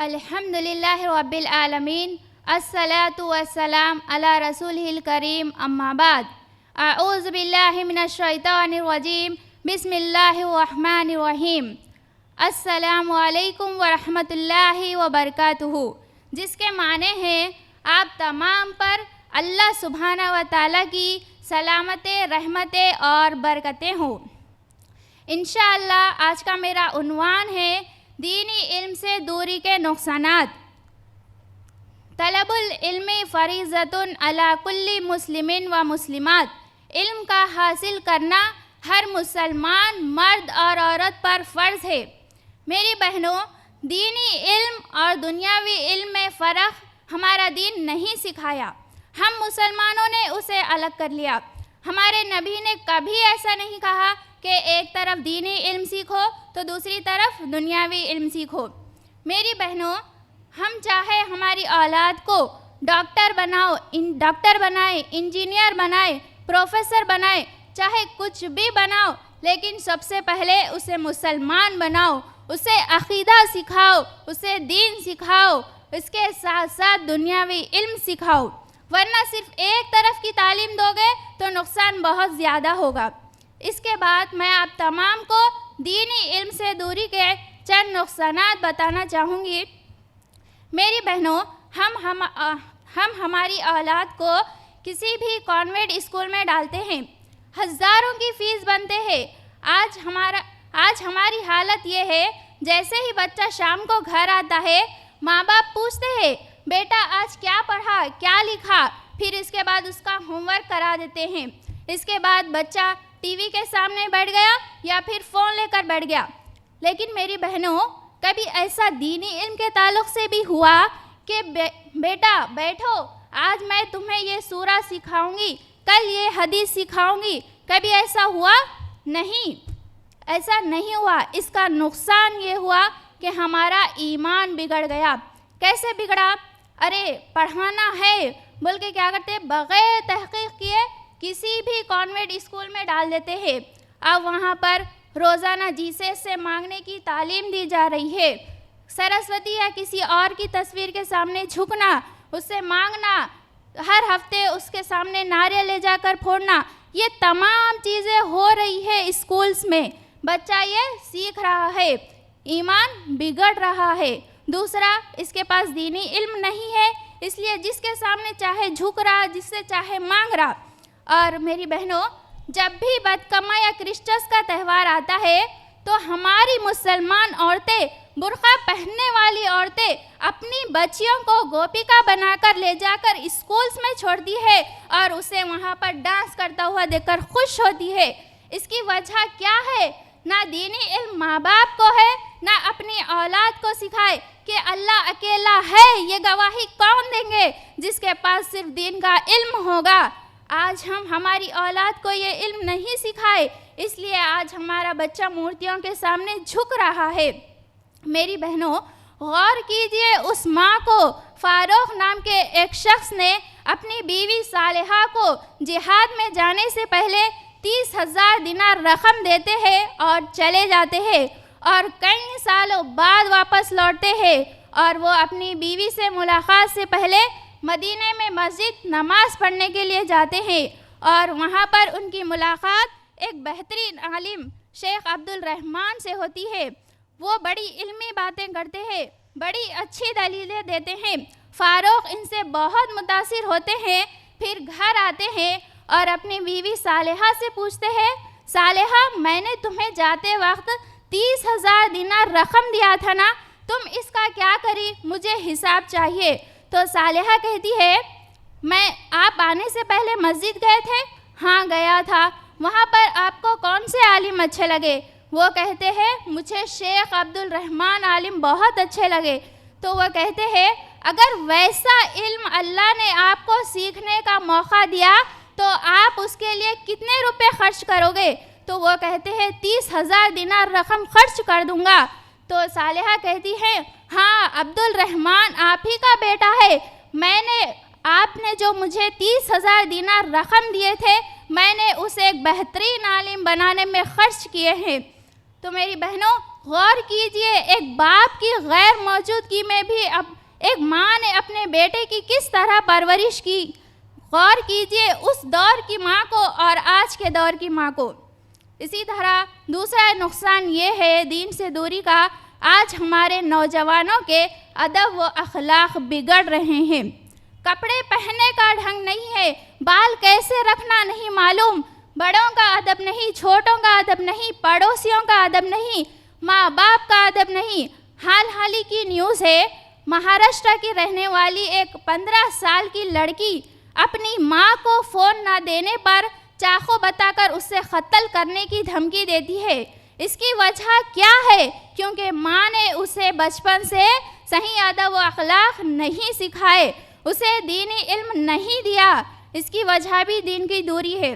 الحمدللہ رب العالمین، الصلاۃ والسلام علی رسولہ الکریم، اما بعد، اعوذ باللہ من الشیطان الرجیم، بسم اللہ الرحمن الرحیم۔ السلام علیکم ورحمۃ اللہ وبرکاتہ، جس کے معنی ہیں آپ تمام پر اللہ سبحانہ و تعالیٰ کی سلامتیں، رحمتیں اور برکتیں ہوں۔ انشاءاللہ آج کا میرا عنوان ہے دینی علم سے دوری کے نقصانات۔ طلب العلم فریضۃ علی کل مسلم و مسلمات، علم کا حاصل کرنا ہر مسلمان مرد اور عورت پر فرض ہے۔ میری بہنوں، دینی علم اور دنیاوی علم میں فرق ہمارا دین نہیں سکھایا، ہم مسلمانوں نے اسے الگ کر لیا۔ ہمارے نبی نے کبھی ایسا نہیں کہا کہ ایک طرف دینی علم سیکھو تو دوسری طرف دنیاوی علم سیکھو۔ میری بہنوں، ہم چاہے ہماری اولاد کو ڈاکٹر بنائے، انجینئر بنائے، پروفیسر بنائے، چاہے کچھ بھی بناؤ، لیکن سب سے پہلے اسے مسلمان بناؤ، اسے عقیدہ سکھاؤ، اسے دین سکھاؤ، اس کے ساتھ ساتھ دنیاوی علم سکھاؤ، ورنہ صرف ایک طرف کی تعلیم دو گے تو نقصان بہت زیادہ ہوگا۔ اس کے بعد میں آپ تمام کو دینی علم سے دوری کے چند نقصانات بتانا چاہوں گی۔ میری بہنوں، ہم ہماری اولاد کو کسی بھی کانوینٹ اسکول میں ڈالتے ہیں، ہزاروں کی فیس بنتے ہیں۔ آج ہماری حالت یہ ہے، جیسے ہی بچہ شام کو گھر آتا ہے، ماں باپ پوچھتے ہیں بیٹا آج کیا پڑھا، کیا لکھا، پھر اس کے بعد اس کا ہوم ورک کرا دیتے ہیں۔ اس کے بعد بچہ ٹی وی کے سامنے بیٹھ گیا یا پھر فون لے کر بیٹھ گیا۔ لیکن میری بہنوں، کبھی ایسا دینی علم کے تعلق سے بھی ہوا کہ بیٹا بیٹھو، آج میں تمہیں یہ سورہ سکھاؤں گی، کل یہ حدیث سکھاؤں گی، کبھی ایسا ہوا؟ نہیں، ایسا نہیں ہوا۔ اس کا نقصان یہ ہوا کہ ہمارا ایمان بگڑ گیا۔ کیسے بگڑا؟ ارے پڑھانا ہے بول کے کیا کرتے، بغیر تحقیق کیے کسی بھی کانوینٹ اسکول میں ڈال دیتے ہیں۔ اب وہاں پر روزانہ جیسس سے مانگنے کی تعلیم دی جا رہی ہے، سرسوتی یا کسی اور کی تصویر کے سامنے جھکنا، اس سے مانگنا، ہر ہفتے اس کے سامنے ناریل لے جا کر پھوڑنا، یہ تمام چیزیں ہو رہی ہے اسکولز میں۔ بچہ یہ سیکھ رہا ہے، ایمان بگڑ رہا ہے۔ دوسرا، اس کے پاس دینی علم نہیں ہے، اس لیے جس کے سامنے چاہے جھک رہا، جس سے چاہے مانگ رہا۔ اور میری بہنوں، جب بھی بدکما یا کرسچس کا تہوار آتا ہے تو ہماری مسلمان عورتیں، برقع پہننے والی عورتیں اپنی بچیوں کو گوپیکا بنا کر لے جا کر اسکولز میں چھوڑتی ہے اور اسے وہاں پر ڈانس کرتا ہوا دیکھ کر خوش ہوتی ہے۔ اس کی وجہ کیا ہے؟ نہ دینی علم ماں باپ کو ہے، نہ اپنی اولاد کو سکھائے کہ اللہ اکیلا ہے۔ یہ گواہی کون دیں گے؟ جس کے پاس صرف دین کا علم ہوگا۔ آج ہم ہماری اولاد کو یہ علم نہیں سکھائے، اس لیے آج ہمارا بچہ مورتیوں کے سامنے جھک رہا ہے۔ میری بہنوں، غور کیجئے اس ماں کو، فاروق نام کے ایک شخص نے اپنی بیوی صالحہ کو جہاد میں جانے سے پہلے 30,000 دینار رقم دیتے ہیں اور چلے جاتے ہیں، اور کئی سالوں بعد واپس لوٹتے ہیں، اور وہ اپنی بیوی سے ملاقات سے پہلے مدینے میں مسجد نماز پڑھنے کے لیے جاتے ہیں، اور وہاں پر ان کی ملاقات ایک بہترین عالم شیخ عبد الرحمن سے ہوتی ہے۔ وہ بڑی علمی باتیں کرتے ہیں، بڑی اچھی دلیلیں دیتے ہیں۔ فاروق ان سے بہت متاثر ہوتے ہیں، پھر گھر آتے ہیں اور اپنی بیوی صالحہ سے پوچھتے ہیں، صالحہ میں نے تمہیں جاتے وقت 30,000 دینار رقم دیا تھا نا، تم اس کا کیا کری؟ مجھے حساب چاہیے۔ تو صالحہ کہتی ہے، آپ آنے سے پہلے مسجد گئے تھے؟ ہاں گیا تھا۔ وہاں پر آپ کو کون سے عالم اچھے لگے؟ وہ کہتے ہیں مجھے شیخ عبد الرحمن عالم بہت اچھے لگے۔ تو وہ کہتے ہیں اگر ویسا علم اللہ نے آپ کو سیکھنے کا موقع دیا تو آپ اس کے لیے کتنے روپے خرچ کرو گے؟ تو وہ کہتے ہیں 30,000 دینار رقم خرچ کر دوں گا۔ تو صالحہ کہتی ہے ہاں عبد الرحمن آپ ہی کا بیٹا ہے، آپ نے جو مجھے 30,000 دینار رقم دیے تھے، میں نے اسے ایک بہترین عالم بنانے میں خرچ کیے ہیں۔ تو میری بہنوں، غور کیجئے، ایک باپ کی غیر موجودگی میں بھی ایک ماں نے اپنے بیٹے کی کس طرح پرورش کی. غور کیجئے اس دور کی ماں کو اور آج کے دور کی ماں کو. اسی طرح دوسرا نقصان یہ ہے دین سے دوری کا، آج ہمارے نوجوانوں کے ادب و اخلاق بگڑ رہے ہیں. کپڑے پہننے کا ڈھنگ نہیں ہے، بال کیسے رکھنا نہیں معلوم، بڑوں کا ادب نہیں، چھوٹوں کا ادب نہیں، پڑوسیوں کا ادب نہیں، ماں باپ کا ادب نہیں. حال ہی کی نیوز ہے، مہاراشٹر کی رہنے والی ایک 15 سال کی لڑکی اپنی ماں کو فون نہ دینے پر چاقو بتا کر اس سے قتل کرنے کی دھمکی دیتی ہے. اس کی وجہ کیا ہے؟ کیونکہ ماں نے اسے بچپن سے صحیح ادب و اخلاق نہیں سکھائے، اسے دینی علم نہیں دیا. اس کی وجہ بھی دین کی دوری ہے.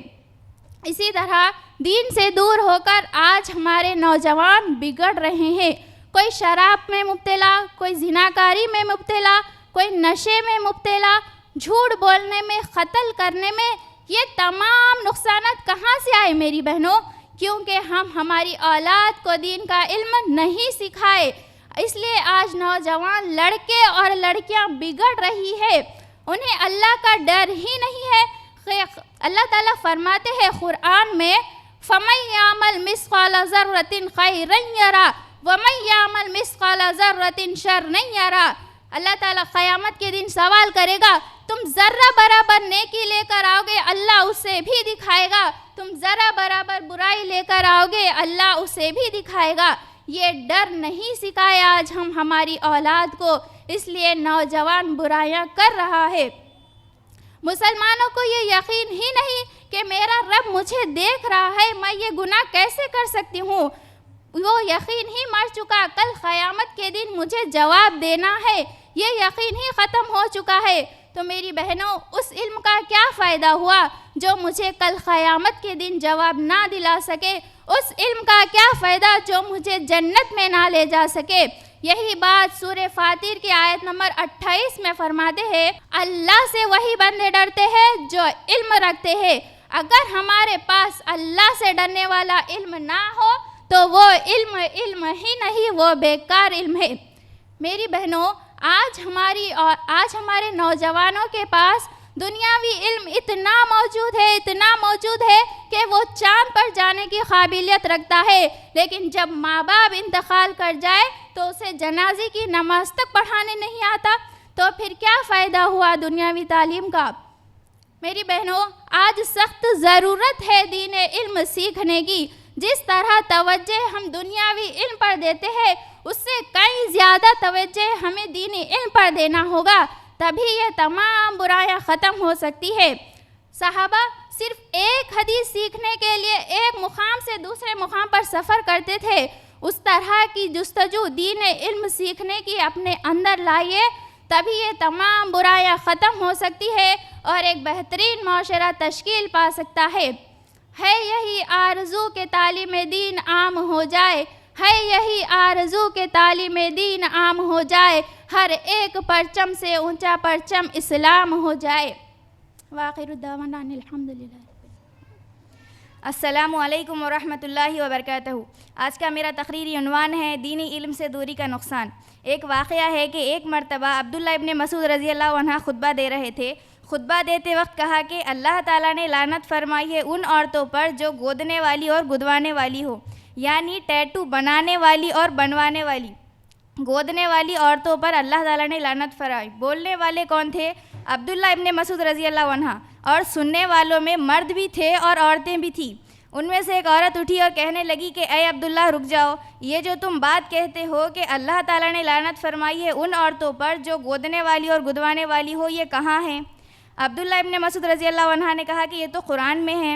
اسی طرح دین سے دور ہو کر آج ہمارے نوجوان بگڑ رہے ہیں. کوئی شراب میں مبتلا، کوئی زناکاری میں مبتلا، کوئی نشے میں مبتلا، جھوٹ بولنے میں، قتل کرنے میں. یہ تمام نقصانات کہاں سے آئے میری بہنوں؟ کیونکہ ہم ہماری اولاد کو دین کا علم نہیں سکھائے. اس لیے آج نوجوان لڑکے اور لڑکیاں بگڑ رہی ہے، انہیں اللہ کا ڈر ہی نہیں ہے. اللہ تعالیٰ فرماتے ہیں قرآن میں، فَمَن يَعْمَلْ مِثْقَالَ ذَرَّةٍ خَيْرًا يَرَهُ وَمَن يَعْمَلْ مِثْقَالَ ذَرَّةٍ شَرًّا يَرَهُ. اللہ تعالیٰ قیامت کے دن سوال کرے گا، تم ذرہ برابر نیکی لے کر آؤ گے، اللہ اسے بھی دکھائے گا. تم ذرہ برابر برائی لے کر آؤ گے، اللہ اسے بھی دکھائے گا. یہ ڈر نہیں سکھایا آج ہم ہماری اولاد کو، اس لیے نوجوان برائیاں کر رہا ہے. مسلمانوں کو یہ یقین ہی نہیں کہ میرا رب مجھے دیکھ رہا ہے، میں یہ گناہ کیسے کر سکتی ہوں. وہ یقین ہی مر چکا، کل قیامت کے دن مجھے جواب دینا ہے، یہ یقین ہی ختم ہو چکا ہے. تو میری بہنوں، اس علم کا کیا فائدہ ہوا جو مجھے کل قیامت کے دن جواب نہ دلا سکے؟ اس علم کا کیا فائدہ جو مجھے جنت میں نہ لے جا سکے؟ یہی بات سورہ فاطر کی آیت نمبر 28 میں فرماتے ہیں، اللہ سے وہی بندے ڈرتے ہیں جو علم رکھتے ہیں. اگر ہمارے پاس اللہ سے ڈرنے والا علم نہ ہو تو وہ علم ہی نہیں، وہ بیکار علم ہے. میری بہنوں، آج ہمارے نوجوانوں کے پاس دنیاوی علم اتنا موجود ہے کہ وہ چاند پر جانے کی قابلیت رکھتا ہے، لیکن جب ماں باپ انتقال کر جائے تو اسے جنازے کی نماز تک پڑھانے نہیں آتا، تو پھر کیا فائدہ ہوا دنیاوی تعلیم کا؟ میری بہنوں، آج سخت ضرورت ہے دین علم سیکھنے کی. جس طرح توجہ ہم دنیاوی علم پر دیتے ہیں، اس سے کئی زیادہ توجہ ہمیں دینی علم پر دینا ہوگا، تبھی یہ تمام برائیاں ختم ہو سکتی ہے. صحابہ صرف ایک حدیث سیکھنے کے لیے ایک مقام سے دوسرے مقام پر سفر کرتے تھے. اس طرح کی جستجو دین علم سیکھنے کی اپنے اندر لائیے، تبھی یہ تمام برائیاں ختم ہو سکتی ہے اور ایک بہترین معاشرہ تشکیل پا سکتا ہے. یہی آرزو کہ تعلیم دین عام ہو جائے، یہی آرزو کہ تعلیم دین عام ہو جائے، ہر ایک پرچم سے اونچا پرچم اسلام ہو جائے. وآخر دعوانا ان الحمدللہ. السلام علیکم ورحمۃ اللہ وبرکاتہ. آج کا میرا تقریری عنوان ہے دینی علم سے دوری کا نقصان. ایک واقعہ ہے کہ ایک مرتبہ عبداللہ ابن مسعود رضی اللہ عنہ خطبہ دے رہے تھے. خطبہ دیتے وقت کہا کہ اللہ تعالیٰ نے لعنت فرمائی ہے ان عورتوں پر جو گودنے والی اور گدوانے والی ہو، یعنی ٹیٹو بنانے والی اور بنوانے والی. گودنے والی عورتوں پر اللہ تعالیٰ نے لعنت فرمائی. بولنے والے کون تھے؟ عبداللہ ابن مسعود رضی اللہ عنہ. اور سننے والوں میں مرد بھی تھے اور عورتیں بھی تھیں. ان میں سے ایک عورت اٹھی اور کہنے لگی کہ اے عبداللہ رک جاؤ، یہ جو تم بات کہتے ہو کہ اللہ تعالیٰ نے لعنت فرمائی ہے ان عورتوں پر جو گودنے والی اور گدوانے والی ہو، یہ کہاں ہے؟ عبداللہ ابن مسعود رضی اللہ عنہ نے کہا کہ یہ تو قرآن میں ہے.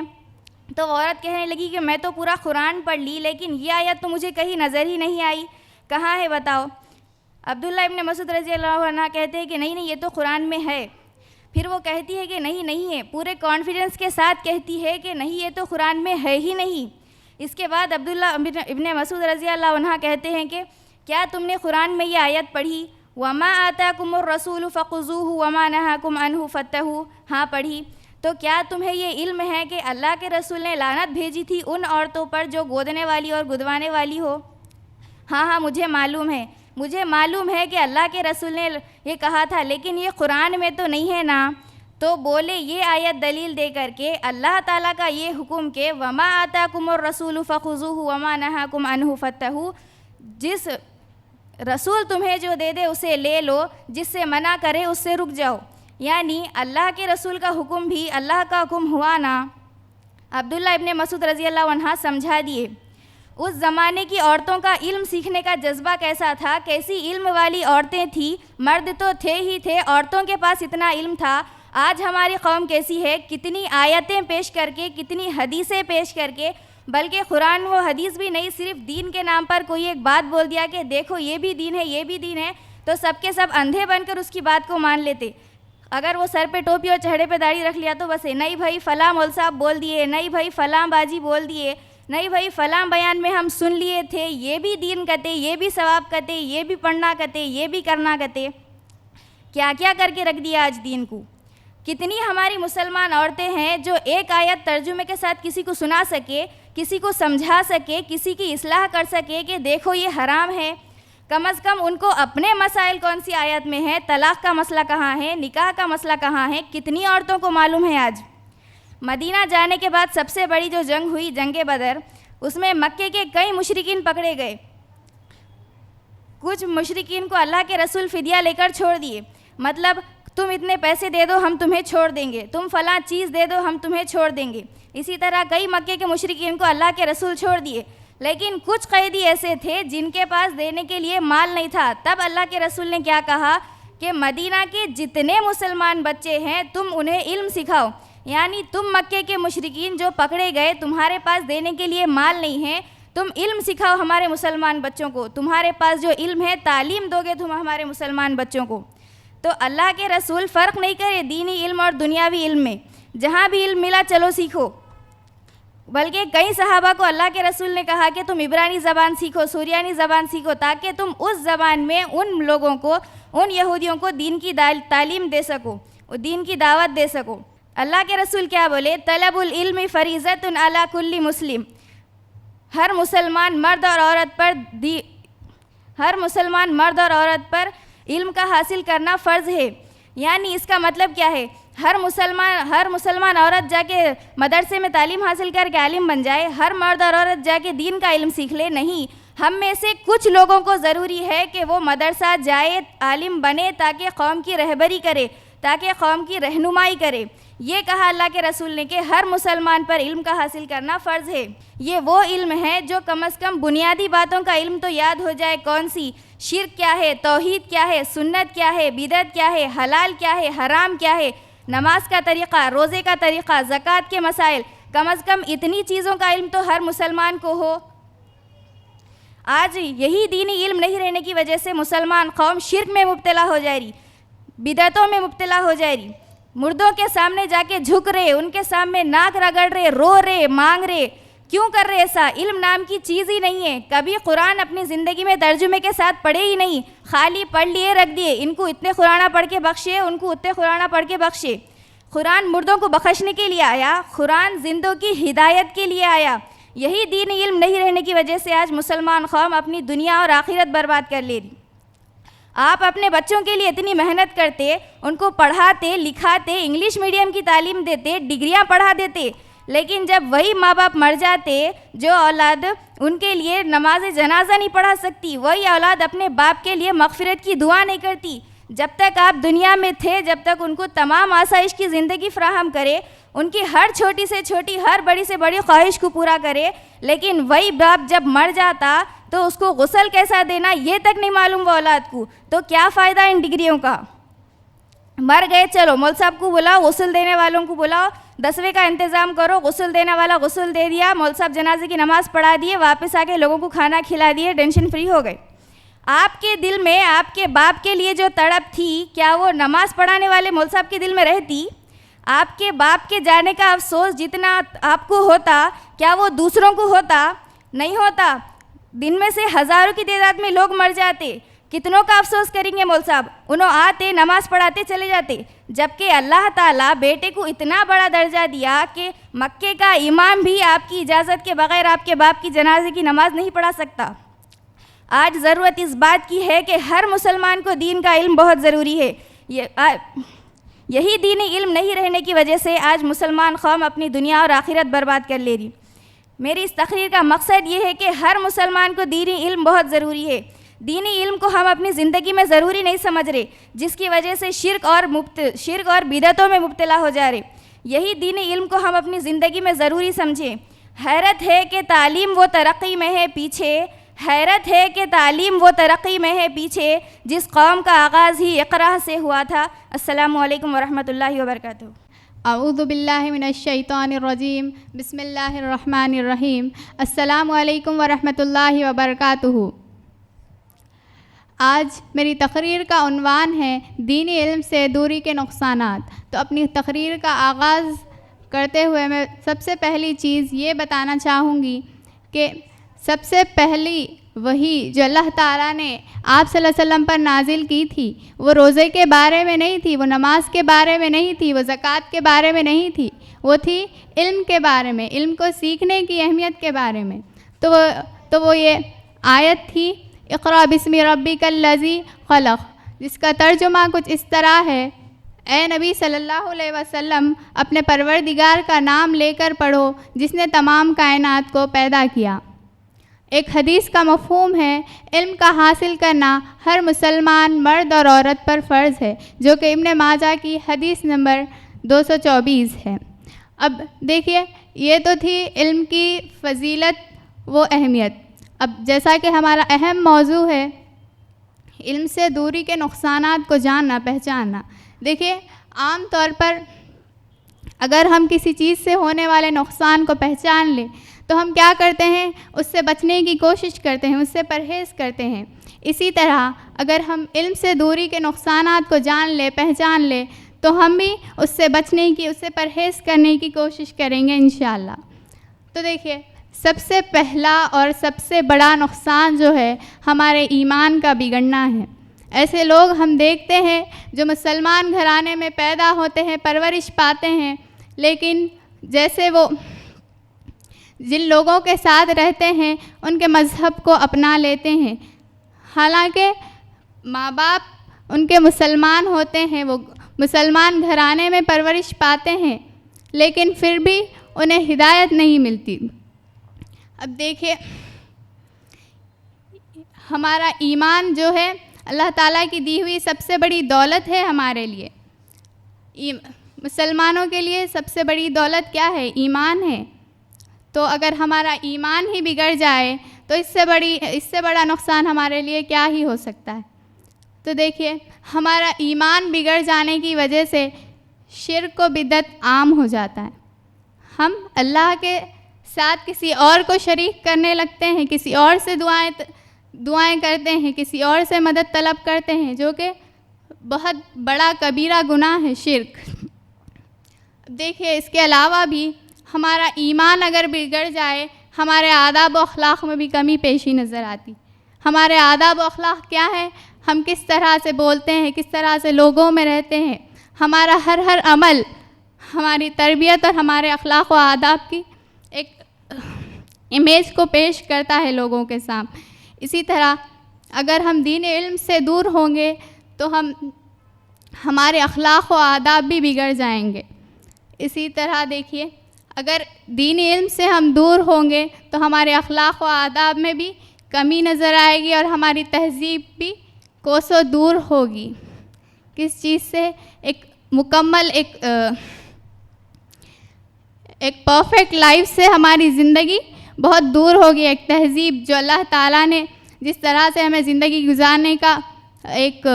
تو عورت کہنے لگی کہ میں تو پورا قرآن پڑھ لی، لیکن یہ آیت تو مجھے کہیں نظر ہی نہیں آئی، کہاں ہے بتاؤ؟ عبداللہ ابن مسعود رضی اللہ عنہ کہتے ہیں کہ نہیں یہ تو قرآن میں ہے. پھر وہ کہتی ہے کہ نہیں ہے، پورے کانفیڈنس کے ساتھ کہتی ہے کہ نہیں یہ تو قرآن میں ہے ہی نہیں. اس کے بعد عبداللہ ابن مسعود رضی اللہ عنہ کہتے ہیں کہ کیا تم نے قرآن میں یہ آیت پڑھی؟ وَمَا آتَاكُمُ الرَّسُولُ فَخُذُوهُ وَمَا نَهَاكُمْ عَنْهُ فَانتَهُوا. ہاں پڑھی. تو کیا تمہیں یہ علم ہے کہ اللہ کے رسول نے لعنت بھیجی تھی ان عورتوں پر جو گودنے والی اور گدوانے والی ہو؟ ہاں ہاں مجھے معلوم ہے کہ اللہ کے رسول نے یہ کہا تھا، لیکن یہ قرآن میں تو نہیں ہے نا. تو بولے یہ آیت دلیل دے کر کے اللہ تعالیٰ کا یہ حکم کہ وما آتاکم الرسول فخذوہ وما نہاکم عنہ فانتہوا، جس رسول تمہیں جو دے دے اسے لے لو، جس سے منع کرے اس سے رک جاؤ. یعنی اللہ کے رسول کا حکم بھی اللہ کا حکم ہوا نا. عبداللہ ابن مسعود رضی اللہ عنہ سمجھا دیے اس زمانے کی عورتوں کا علم سیکھنے کا جذبہ کیسا تھا، کیسی علم والی عورتیں تھیں. مرد تو تھے ہی تھے، عورتوں کے پاس اتنا علم تھا. آج ہماری قوم کیسی ہے، کتنی آیتیں پیش کر کے، کتنی حدیثیں پیش کر کے، بلکہ قرآن و حدیث بھی نہیں، صرف دین کے نام پر کوئی ایک بات بول دیا کہ دیکھو یہ بھی دین ہے، یہ بھی دین ہے، تو سب کے سب اندھے بن کر اس کی بات کو مان لیتے. اگر وہ سر پہ ٹوپی اور چہرے پہ داڑھی رکھ لیا تو بس نہیں بھائی فلاں مول صاحب بول دیے، نہیں بھائی فلاں باجی بول دیے، نہیں بھائی فلاں بیان میں ہم سن لیے تھے، یہ بھی دین کہتے، یہ بھی ثواب کہتے، یہ بھی پڑھنا کہتے، یہ بھی کرنا کہتے. کیا کیا کر کے رکھ دیا آج دین کو. کتنی ہماری مسلمان عورتیں ہیں جو ایک آیت ترجمے کے ساتھ کسی کو سنا سکے، کسی کو سمجھا سکے، کسی کی اصلاح کر سکے کہ دیکھو یہ حرام ہے. کم از کم ان کو اپنے مسائل کون سی آیت میں ہے، طلاق کا مسئلہ کہاں ہے، نکاح کا مسئلہ کہاں ہے، کتنی عورتوں کو معلوم ہے آج. مدینہ جانے کے بعد سب سے بڑی جو جنگ ہوئی، جنگ بدر، اس میں مکے کے کئی مشرکین پکڑے گئے. کچھ مشرکین کو اللہ کے رسول فدیہ لے کر چھوڑ دیے. مطلب تم اتنے پیسے دے دو ہم تمہیں چھوڑ دیں گے، تم فلاں چیز دے دو ہم تمہیں چھوڑ دیں گے. اسی طرح کئی مکے کے مشرکین کو اللہ کے رسول چھوڑ دیے. لیکن کچھ قیدی ایسے تھے جن کے پاس دینے کے لیے مال نہیں تھا. تب اللہ کے رسول نے کیا کہا کہ مدینہ کے جتنے مسلمان بچے ہیں تم انہیں علم سکھاؤ. یعنی تم مکے کے مشرکین جو پکڑے گئے، تمہارے پاس دینے کے لیے مال نہیں ہے، تم علم سکھاؤ ہمارے مسلمان بچوں کو. تمہارے پاس جو علم ہے تعلیم دو گے تم ہمارے مسلمان بچوں کو. تو اللہ کے رسول فرق نہیں کرے دینی علم اور دنیاوی علم میں. جہاں بھی علم ملا چلو سیکھو. بلکہ کئی صحابہ کو اللہ کے رسول نے کہا کہ تم عبرانی زبان سیکھو، سوریانی زبان سیکھو، تاکہ تم اس زبان میں ان لوگوں کو، ان یہودیوں کو دین کی تعلیم دے سکو، دین کی دعوت دے سکو. اللہ کے رسول کیا بولے؟ طلب العلم فریضۃ علی کل مسلم. ہر مسلمان مرد اور عورت پر علم کا حاصل کرنا فرض ہے. یعنی اس کا مطلب کیا ہے؟ ہر مسلمان عورت جا کے مدرسے میں تعلیم حاصل کر کے عالم بن جائے، ہر مرد اور عورت جا کے دین کا علم سیکھ لے؟ نہیں. ہم میں سے کچھ لوگوں کو ضروری ہے کہ وہ مدرسہ جائے، عالم بنے، تاکہ قوم کی رہبری کرے، تاکہ قوم کی رہنمائی کرے. یہ کہا اللہ کے رسول نے کہ ہر مسلمان پر علم کا حاصل کرنا فرض ہے. یہ وہ علم ہے جو کم از کم بنیادی باتوں کا علم تو یاد ہو جائے. کون سی؟ شرک کیا ہے، توحید کیا ہے، سنت کیا ہے، بدعت کیا ہے، حلال کیا ہے، حرام کیا ہے، نماز کا طریقہ، روزے کا طریقہ، زکوٰۃ کے مسائل. کم از کم اتنی چیزوں کا علم تو ہر مسلمان کو ہو. آج یہی دینی علم نہیں رہنے کی وجہ سے مسلمان قوم شرک میں مبتلا ہو جائے رہی، بدعتوں میں مبتلا ہو جائے رہی. مردوں کے سامنے جا کے جھک رہے، ان کے سامنے ناک رگڑ رہے، رو رہے، مانگ رہے. کیوں کر رہے ایسا؟ علم نام کی چیز ہی نہیں ہے. کبھی قرآن اپنی زندگی میں ترجمے کے ساتھ پڑھے ہی نہیں، خالی پڑھ لیے رکھ دیے. ان کو اتنے قرآن پڑھ کے بخشے، ان کو اتنے قرآن پڑھ کے بخشے. قرآن مردوں کو بخشنے کے لیے آیا، قرآن زندوں کی ہدایت کے لیے آیا. یہی دینی علم نہیں رہنے کی وجہ سے آج مسلمان قوم اپنی دنیا اور آخرت برباد کر لے رہی. آپ اپنے بچوں کے لیے اتنی محنت کرتے، ان کو پڑھاتے، لکھاتے، انگلش میڈیم کی تعلیم دیتے، ڈگریاں پڑھا دیتے، لیکن جب وہی ماں باپ مر جاتے، جو اولاد ان کے لیے نماز جنازہ نہیں پڑھا سکتی، وہی اولاد اپنے باپ کے لیے مغفرت کی دعا نہیں کرتی. جب تک آپ دنیا میں تھے، جب تک ان کو تمام آسائش کی زندگی فراہم کرے، ان کی ہر چھوٹی سے چھوٹی، ہر بڑی سے بڑی خواہش کو پورا کرے، لیکن وہی باپ جب مر جاتا تو اس کو غسل کیسا دینا یہ تک نہیں معلوم وہ اولاد کو، تو کیا فائدہ ان ڈگریوں کا؟ مر گئے، چلو مول صاحب کو بلاؤ، غسل دینے والوں کو بلاؤ، 10ویں کا انتظام کرو، غسل دینے والا غسل دے دیا، مول صاحب جنازے کی نماز پڑھا دیے، واپس آ کے لوگوں کو کھانا کھلا دیے، ٹینشن فری ہو گئے. آپ کے دل میں آپ کے باپ کے لیے جو تڑپ تھی، کیا وہ نماز پڑھانے والے مول صاحب کے دل میں رہتی؟ آپ کے باپ کے جانے کا افسوس جتنا آپ کو ہوتا، کیا وہ دوسروں کو ہوتا؟ نہیں ہوتا. دن میں سے ہزاروں کی تعداد میں لوگ مر جاتے، کتنوں کا افسوس کریں گے مول صاحب؟ انہوں آتے، نماز پڑھاتے چلے جاتے. جبکہ اللہ تعالیٰ بیٹے کو اتنا بڑا درجہ دیا کہ مکے کا امام بھی آپ کی اجازت کے بغیر آپ کے باپ کی جنازے کی نماز نہیں پڑھا سکتا. آج ضرورت اس بات کی ہے کہ ہر مسلمان کو دین کا علم بہت ضروری ہے. یہی دینی علم نہیں رہنے کی وجہ سے آج مسلمان قوم اپنی دنیا اور آخرت برباد کر لے رہی. میری اس تقریر کا مقصد یہ ہے کہ ہر مسلمان کو دینی علم بہت ضروری ہے. دینی علم کو ہم اپنی زندگی میں ضروری نہیں سمجھ رہے، جس کی وجہ سے شرک اور بدعتوں میں مبتلا ہو جا رہے. یہی دینی علم کو ہم اپنی زندگی میں ضروری سمجھیں. حیرت ہے کہ تعلیم وہ ترقی میں ہے پیچھے جس قوم کا آغاز ہی اقرا سے ہوا تھا. السلام علیکم ورحمۃ اللہ وبرکاتہ. اعوذ باللہ من الشیطان الرجیم. بسم اللہ الرحمن الرحیم. السلام علیکم ورحمۃ اللہ وبرکاتہ. آج میری تقریر کا عنوان ہے دینی علم سے دوری کے نقصانات. تو اپنی تقریر کا آغاز کرتے ہوئے میں سب سے پہلی چیز یہ بتانا چاہوں گی کہ سب سے پہلی وحی جو اللہ تعالیٰ نے آپ صلی اللہ علیہ وسلم پر نازل کی تھی وہ روزے کے بارے میں نہیں تھی، وہ نماز کے بارے میں نہیں تھی، وہ زکوٰۃ کے بارے میں نہیں تھی، وہ تھی علم کے بارے میں، علم کو سیکھنے کی اہمیت کے بارے میں. تو وہ یہ آیت تھی اقرأ بسم ربک الذی خلق، جس کا ترجمہ کچھ اس طرح ہے: اے نبی صلی اللہ علیہ وسلم اپنے پروردگار کا نام لے کر پڑھو جس نے تمام کائنات کو پیدا کیا. ایک حدیث کا مفہوم ہے علم کا حاصل کرنا ہر مسلمان مرد اور عورت پر فرض ہے، جو کہ ابن ماجہ کی حدیث نمبر 224 ہے. اب دیکھیے یہ تو تھی علم کی فضیلت و اہمیت. اب جیسا کہ ہمارا اہم موضوع ہے علم سے دوری کے نقصانات کو جاننا پہچاننا. دیکھیے عام طور پر اگر ہم کسی چیز سے ہونے والے نقصان کو پہچان لیں تو ہم کیا کرتے ہیں؟ اس سے بچنے کی کوشش کرتے ہیں، اس سے پرہیز کرتے ہیں. اسی طرح اگر ہم علم سے دوری کے نقصانات کو جان لیں، پہچان لیں تو ہم بھی اس سے بچنے کی، اس سے پرہیز کرنے کی کوشش کریں گے انشاءاللہ. تو دیکھیے سب سے پہلا اور سب سے بڑا نقصان جو ہے ہمارے ایمان کا بگڑنا ہے. ایسے لوگ ہم دیکھتے ہیں جو مسلمان گھرانے میں پیدا ہوتے ہیں، پرورش پاتے ہیں، لیکن جیسے وہ جن لوگوں کے ساتھ رہتے ہیں ان کے مذہب کو اپنا لیتے ہیں، حالانکہ ماں باپ ان کے مسلمان ہوتے ہیں، وہ مسلمان گھرانے میں پرورش پاتے ہیں، لیکن پھر بھی انہیں ہدایت نہیں ملتی. اب دیکھیے ہمارا ایمان جو ہے اللہ تعالیٰ کی دی ہوئی سب سے بڑی دولت ہے ہمارے لیے. مسلمانوں کے لیے سب سے بڑی دولت کیا ہے؟ ایمان ہے. تو اگر ہمارا ایمان ہی بگڑ جائے تو اس سے بڑا نقصان ہمارے لیے کیا ہی ہو سکتا ہے. تو دیکھیے ہمارا ایمان بگڑ جانے کی وجہ سے شرک و بدعت عام ہو جاتا ہے. ہم اللہ کے ساتھ کسی اور کو شریک کرنے لگتے ہیں، کسی اور سے دعائیں کرتے ہیں، کسی اور سے مدد طلب کرتے ہیں، جو کہ بہت بڑا کبیرہ گناہ ہے شرک. دیکھیے اس کے علاوہ بھی ہمارا ایمان اگر بگڑ جائے ہمارے آداب و اخلاق میں بھی کمی پیشی نظر آتی. ہمارے آداب و اخلاق کیا ہے؟ ہم کس طرح سے بولتے ہیں، کس طرح سے لوگوں میں رہتے ہیں. ہمارا ہر عمل ہماری تربیت اور ہمارے اخلاق و آداب کی ایک امیج کو پیش کرتا ہے لوگوں کے سامنے. اسی طرح اگر ہم دین علم سے دور ہوں گے تو ہمارے اخلاق و آداب بھی بگڑ جائیں گے. اسی طرح دیکھیے اگر دین علم سے ہم دور ہوں گے تو ہمارے اخلاق و آداب میں بھی کمی نظر آئے گی اور ہماری تہذیب بھی کوسوں دور ہوگی. کس چیز سے؟ ایک مکمل ایک پرفیکٹ لائف سے ہماری زندگی بہت دور ہوگی. ایک تہذیب جو اللہ تعالیٰ نے جس طرح سے ہمیں زندگی گزارنے کا ایک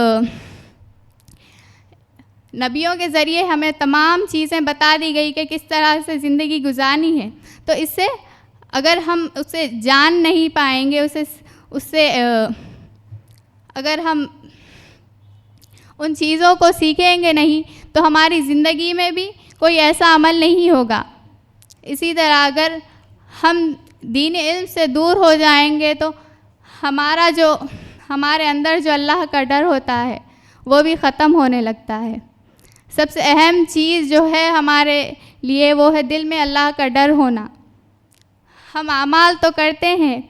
نبیوں کے ذریعے ہمیں تمام چیزیں بتا دی گئی کہ کس طرح سے زندگی گزارنی ہے. تو اس سے اگر ہم اسے جان نہیں پائیں گے، اس سے اگر ہم ان چیزوں کو سیکھیں گے نہیں تو ہماری زندگی میں بھی کوئی ایسا عمل نہیں ہوگا. اسی طرح اگر ہم دین علم سے دور ہو جائیں گے تو ہمارے اندر جو اللہ کا ڈر ہوتا ہے وہ بھی ختم ہونے لگتا ہے. سب سے اہم چیز جو ہے ہمارے لیے وہ ہے دل میں اللہ کا ڈر ہونا. ہم اعمال تو کرتے ہیں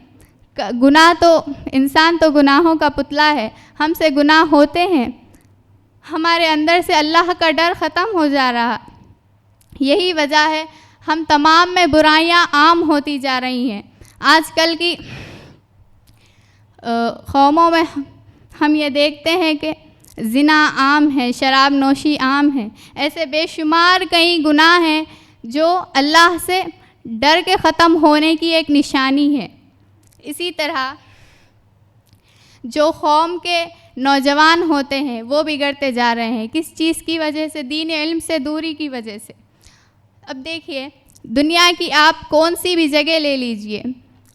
گناہ تو انسان تو گناہوں کا پتلا ہے، ہم سے گناہ ہوتے ہیں، ہمارے اندر سے اللہ کا ڈر ختم ہو جا رہا، یہی وجہ ہے ہم تمام میں برائیاں عام ہوتی جا رہی ہیں۔ آج کل کی قوموں میں ہم یہ دیکھتے ہیں کہ زنا عام ہے، شراب نوشی عام ہے، ایسے بے شمار کئی گناہ ہیں جو اللہ سے ڈر کے ختم ہونے کی ایک نشانی ہے۔ اسی طرح جو قوم کے نوجوان ہوتے ہیں وہ بگڑتے جا رہے ہیں، کس چیز کی وجہ سے؟ دین علم سے دوری کی وجہ سے۔ اب دیکھیے دنیا کی آپ کون سی بھی جگہ لے لیجئے،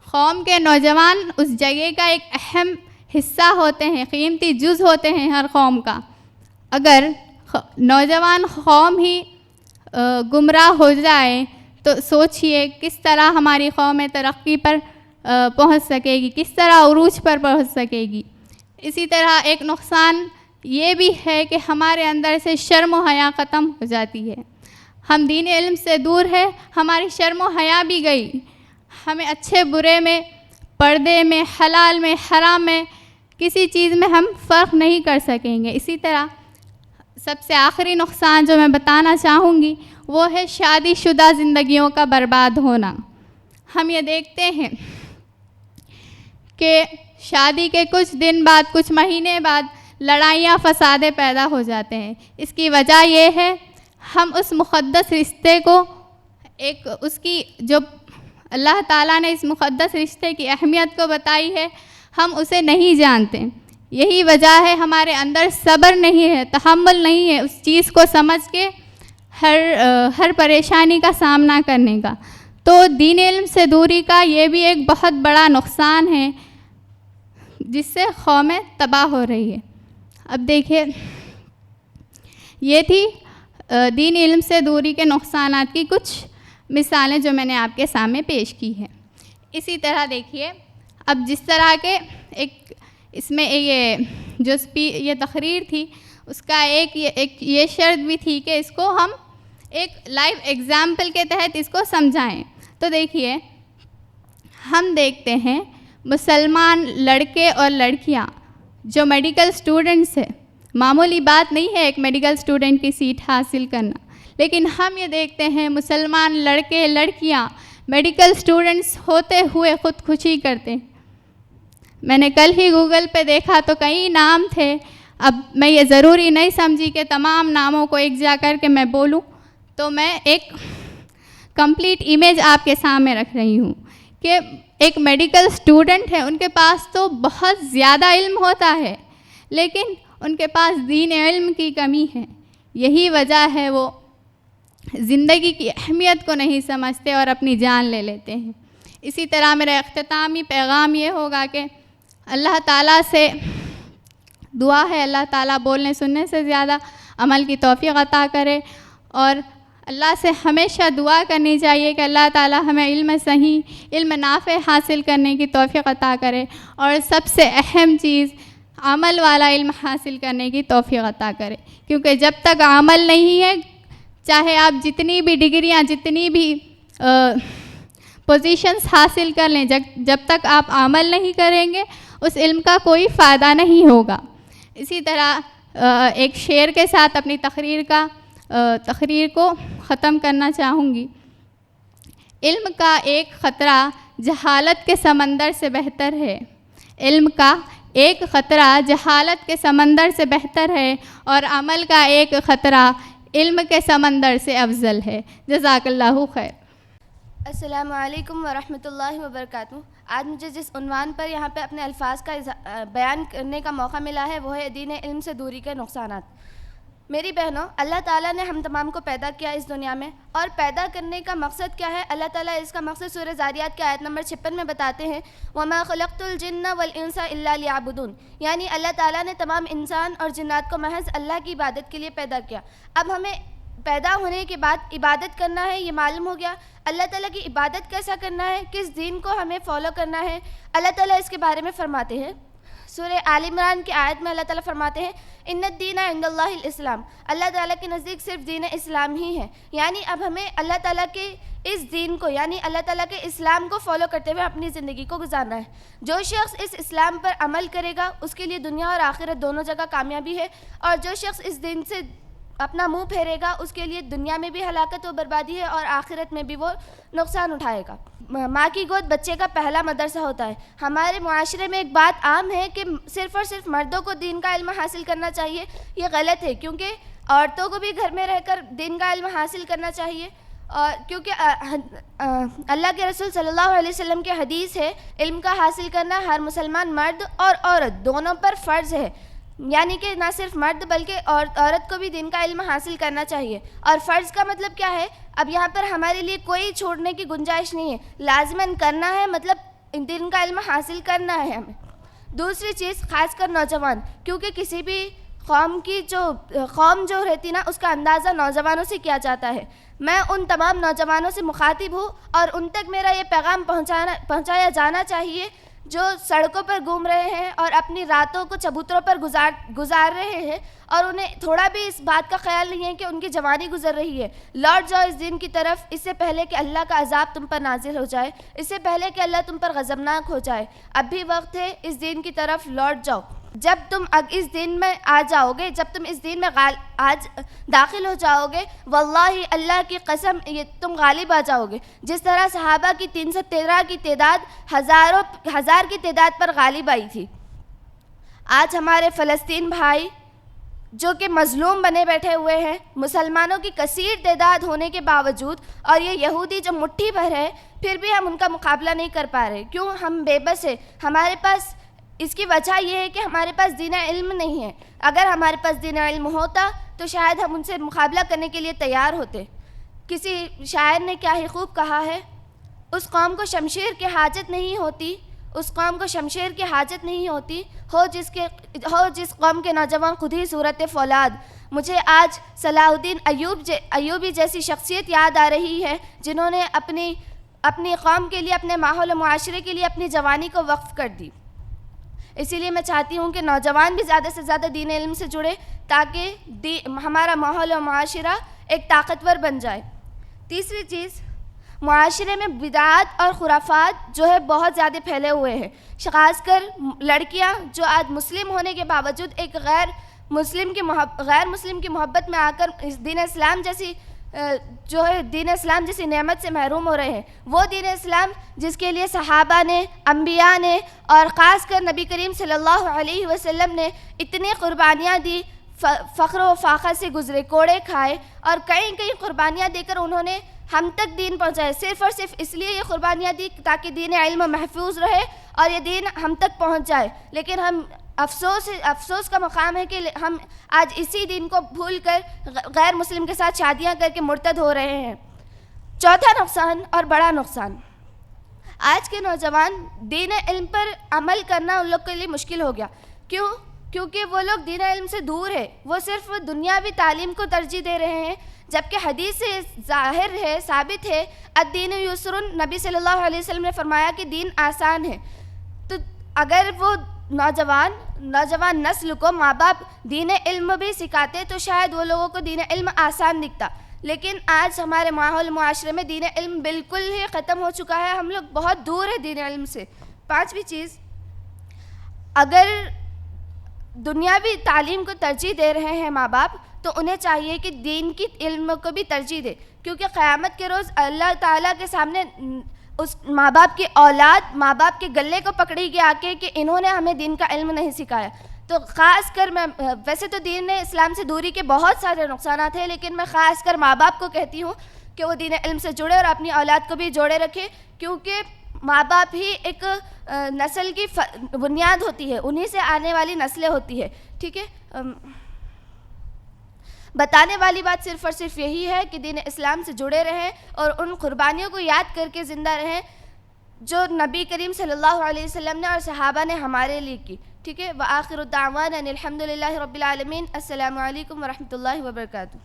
قوم کے نوجوان اس جگہ کا ایک اہم حصہ ہوتے ہیں، قیمتی جز ہوتے ہیں ہر قوم کا۔ اگر نوجوان قوم ہی گمراہ ہو جائے تو سوچئے کس طرح ہماری قوم ترقی پر پہنچ سکے گی، کس طرح عروج پر پہنچ سکے گی۔ اسی طرح ایک نقصان یہ بھی ہے کہ ہمارے اندر سے شرم و حیا ختم ہو جاتی ہے، ہم دین علم سے دور ہے، ہماری شرم و حیا بھی گئی، ہمیں اچھے برے میں، پردے میں، حلال میں، حرام میں، کسی چیز میں ہم فرق نہیں کر سکیں گے۔ اسی طرح سب سے آخری نقصان جو میں بتانا چاہوں گی وہ ہے شادی شدہ زندگیوں کا برباد ہونا۔ ہم یہ دیکھتے ہیں کہ شادی کے کچھ دن بعد، کچھ مہینے بعد لڑائیاں فسادیں پیدا ہو جاتے ہیں۔ اس کی وجہ یہ ہے ہم اس مقدس رشتے کو اس کی جو اللہ تعالیٰ نے اس مقدس رشتے کی اہمیت کو بتائی ہے ہم اسے نہیں جانتے۔ یہی وجہ ہے ہمارے اندر صبر نہیں ہے، تحمل نہیں ہے اس چیز کو سمجھ کے ہر پریشانی کا سامنا کرنے کا۔ تو دین علم سے دوری کا یہ بھی ایک بہت بڑا نقصان ہے جس سے قومیں تباہ ہو رہی ہے۔ اب دیکھیے یہ تھی دین علم سے دوری کے نقصانات کی کچھ مثالیں جو میں نے آپ کے سامنے پیش کی ہیں۔ اسی طرح دیکھیے اب جس طرح کے ایک اس میں یہ تقریر تھی اس کا ایک یہ شرط بھی تھی کہ اس کو ہم ایک لائیو ایگزامپل کے تحت اس کو سمجھائیں۔ تو دیکھیے ہم دیکھتے ہیں مسلمان لڑکے اور لڑکیاں جو میڈیکل سٹوڈنٹس ہیں، معمولی بات نہیں ہے ایک میڈیکل سٹوڈنٹ کی سیٹ حاصل کرنا، لیکن ہم یہ دیکھتے ہیں مسلمان لڑکے لڑکیاں میڈیکل سٹوڈنٹس ہوتے ہوئے خودکشی کرتے ہیں۔ میں نے کل ہی گوگل پہ دیکھا تو کئی نام تھے، اب میں یہ ضروری نہیں سمجھی کہ تمام ناموں کو ایک جا کر کے میں بولوں، تو میں ایک کمپلیٹ امیج آپ کے سامنے رکھ رہی ہوں کہ ایک میڈیکل سٹوڈنٹ ہے، ان کے پاس تو بہت زیادہ علم ہوتا ہے لیکن ان کے پاس دین علم کی کمی ہے، یہی وجہ ہے وہ زندگی کی اہمیت کو نہیں سمجھتے اور اپنی جان لے لیتے ہیں۔ اسی طرح میرا اختتامی پیغام یہ ہوگا کہ اللہ تعالیٰ سے دعا ہے اللہ تعالیٰ بولنے سننے سے زیادہ عمل کی توفیق عطا کرے، اور اللہ سے ہمیشہ دعا کرنی چاہیے کہ اللہ تعالیٰ ہمیں علم صحیح، علم نافع حاصل کرنے کی توفیق عطا کرے، اور سب سے اہم چیز عمل والا علم حاصل کرنے کی توفیق عطا کرے، کیونکہ جب تک عمل نہیں ہے چاہے آپ جتنی بھی ڈگریاں، جتنی بھی پوزیشنز حاصل کر لیں، جب تک آپ عمل نہیں کریں گے اس علم کا کوئی فائدہ نہیں ہوگا۔ اسی طرح ایک شعر کے ساتھ اپنی تقریر کو ختم کرنا چاہوں گی۔ علم کا ایک خطرہ جہالت کے سمندر سے بہتر ہے، علم کا ایک خطرہ جہالت کے سمندر سے بہتر ہے، اور عمل کا ایک خطرہ علم کے سمندر سے افضل ہے۔ جزاک اللہ خیر۔ السلام علیکم ورحمۃ اللہ وبرکاتہ۔ آج مجھے جس عنوان پر یہاں پہ اپنے الفاظ کا بیان کرنے کا موقع ملا ہے وہ ہے دین علم سے دوری کے نقصانات۔ میری بہنوں، اللہ تعالیٰ نے ہم تمام کو پیدا کیا اس دنیا میں، اور پیدا کرنے کا مقصد کیا ہے؟ اللہ تعالیٰ اس کا مقصد سورہ ذاریات کی آیت نمبر 56 میں بتاتے ہیں، وَمَا خَلَقْتُ الْجِنَّ وَالْإِنسَ إِلَّا لِيَعْبُدُونَ، یعنی اللہ تعالیٰ نے تمام انسان اور جنات کو محض اللہ کی عبادت کے لیے پیدا کیا۔ اب ہمیں پیدا ہونے کے بعد عبادت کرنا ہے، یہ معلوم ہو گیا۔ اللہ تعالیٰ کی عبادت کیسا کرنا ہے، کس دین کو ہمیں فالو کرنا ہے، اللہ تعالیٰ اس کے بارے میں فرماتے ہیں سورہ آل عمران کی آیت میں اللہ تعالیٰ فرماتے ہیں ان الدین عند اللہ الاسلام، اللہ تعالیٰ کے نزدیک صرف دین اسلام ہی ہے. یعنی اب ہمیں اللہ تعالیٰ کے اس دین کو، یعنی اللہ تعالیٰ کے اسلام کو فالو کرتے ہوئے اپنی زندگی کو گزارنا ہے. جو شخص اس اسلام پر عمل کرے گا اس کے لیے دنیا اور آخرت دونوں جگہ کامیابی ہے، اور جو شخص اس دین سے اپنا منہ پھیرے گا اس کے لیے دنیا میں بھی ہلاکت و بربادی ہے اور آخرت میں بھی وہ نقصان اٹھائے گا. ماں کی گود بچے کا پہلا مدرسہ ہوتا ہے. ہمارے معاشرے میں ایک بات عام ہے کہ صرف اور صرف مردوں کو دین کا علم حاصل کرنا چاہیے. یہ غلط ہے، کیونکہ عورتوں کو بھی گھر میں رہ کر دین کا علم حاصل کرنا چاہیے. اور کیونکہ اللہ کے رسول صلی اللہ علیہ وسلم کی حدیث ہے علم کا حاصل کرنا ہر مسلمان مرد اور عورت دونوں پر فرض ہے. یعنی کہ نہ صرف مرد بلکہ عورت کو بھی دین کا علم حاصل کرنا چاہیے. اور فرض کا مطلب کیا ہے؟ اب یہاں پر ہمارے لیے کوئی چھوڑنے کی گنجائش نہیں ہے، لازماً کرنا ہے، مطلب دین کا علم حاصل کرنا ہے ہمیں. دوسری چیز، خاص کر نوجوان، کیونکہ کسی بھی قوم جو رہتی نا اس کا اندازہ نوجوانوں سے کیا جاتا ہے. میں ان تمام نوجوانوں سے مخاطب ہوں اور ان تک میرا یہ پیغام پہنچایا جانا چاہیے جو سڑکوں پر گھوم رہے ہیں اور اپنی راتوں کو چبوتروں پر گزار رہے ہیں اور انہیں تھوڑا بھی اس بات کا خیال نہیں ہے کہ ان کی جوانی گزر رہی ہے. لوٹ جاؤ اس دین کی طرف، اس سے پہلے کہ اللہ کا عذاب تم پر نازل ہو جائے، اس سے پہلے کہ اللہ تم پر غضبناک ہو جائے. اب بھی وقت ہے، اس دین کی طرف لوٹ جاؤ. جب تم اس دین میں آ جاؤ گے، جب تم اس دین میں آج داخل ہو جاؤ گے، واللہ اللہ کی قسم تم غالب آ جاؤ گے. جس طرح صحابہ کی 313 کی تعداد ہزار کی تعداد پر غالب آئی تھی. آج ہمارے فلسطین بھائی جو کہ مظلوم بنے بیٹھے ہوئے ہیں، مسلمانوں کی کثیر تعداد ہونے کے باوجود، اور یہ یہودی جو مٹھی بھر ہے، پھر بھی ہم ان کا مقابلہ نہیں کر پا رہے. کیوں؟ ہم بے بس ہیں. ہمارے پاس اس کی وجہ یہ ہے کہ ہمارے پاس دین علم نہیں ہے. اگر ہمارے پاس دین علم ہوتا تو شاید ہم ان سے مقابلہ کرنے کے لیے تیار ہوتے. کسی شاعر نے کیا ہی خوب کہا ہے، اس قوم کو شمشیر کی حاجت نہیں ہوتی، اس قوم کو شمشیر کی حاجت نہیں ہوتی، ہو جس قوم کے نوجوان خود ہی صورت فولاد. مجھے آج صلاح الدین ایوبی جیسی شخصیت یاد آ رہی ہے جنہوں نے اپنی قوم کے لیے، اپنے ماحول و معاشرے کے لیے اپنی جوانی کو وقف کر دی. اسی لیے میں چاہتی ہوں کہ نوجوان بھی زیادہ سے زیادہ دین علم سے جڑے تاکہ ہمارا ماحول و معاشرہ ایک طاقتور بن جائے. تیسری چیز، معاشرے میں بدعات اور خرافات جو ہے بہت زیادہ پھیلے ہوئے ہیں. خاص کر لڑکیاں جو آج مسلم ہونے کے باوجود ایک غیر مسلم کی محبت میں آ کر دین اسلام جیسی نعمت سے محروم ہو رہے ہیں. وہ دین اسلام جس کے لیے صحابہ نے، انبیاء نے اور خاص کر نبی کریم صلی اللہ علیہ وسلم نے اتنی قربانیاں دی، فخر و فاخر سے گزرے، کوڑے کھائے اور کئی قربانیاں دے کر انہوں نے ہم تک دین پہنچائے. صرف اور صرف اس لیے یہ قربانیاں دی تاکہ دین علم محفوظ رہے اور یہ دین ہم تک پہنچ جائے. لیکن ہم افسوس کا مقام ہے کہ ہم آج اسی دین کو بھول کر غیر مسلم کے ساتھ شادیاں کر کے مرتد ہو رہے ہیں. چوتھا نقصان اور بڑا نقصان، آج کے نوجوان دین علم پر عمل کرنا ان لوگ کے لیے مشکل ہو گیا. کیونکہ وہ لوگ دین علم سے دور ہے، وہ صرف دنیاوی تعلیم کو ترجیح دے رہے ہیں، جبکہ حدیث سے ظاہر ہے، ثابت ہے، الدین یسر. نبی صلی اللہ علیہ وسلم نے فرمایا کہ دین آسان ہے. تو اگر وہ نوجوان نسل کو ماں باپ دین علم بھی سکھاتے تو شاید وہ لوگوں کو دین علم آسان دکھتا. لیکن آج ہمارے ماحول معاشرے میں دین علم بالکل ہی ختم ہو چکا ہے. ہم لوگ بہت دور ہیں دین علم سے. پانچویں چیز، اگر دنیاوی تعلیم کو ترجیح دے رہے ہیں ماں باپ تو انہیں چاہیے کہ دین کی علم کو بھی ترجیح دے، کیونکہ قیامت کے روز اللہ تعالیٰ کے سامنے اس ماں باپ کی اولاد ماں باپ کے گلے کو پکڑے گی آ کے کہ انہوں نے ہمیں دین کا علم نہیں سکھایا. تو خاص کر ویسے تو دین اسلام سے دوری کے بہت سارے نقصانات ہیں، لیکن میں خاص کر ماں باپ کو کہتی ہوں کہ وہ دین علم سے جڑے اور اپنی اولاد کو بھی جوڑے رکھے، کیونکہ ماں باپ ہی ایک نسل کی بنیاد ہوتی ہے، انہی سے آنے والی نسلیں ہوتی ہے. ٹھیک ہے، بتانے والی بات صرف اور صرف یہی ہے کہ دین اسلام سے جڑے رہیں اور ان قربانیوں کو یاد کر کے زندہ رہیں جو نبی کریم صلی اللہ علیہ وسلم نے اور صحابہ نے ہمارے لیے کی. ٹھیک ہے، وآخر الدعوانا ان الحمد للہ رب العالمین. السلام علیکم ورحمۃ اللہ وبرکاتہ.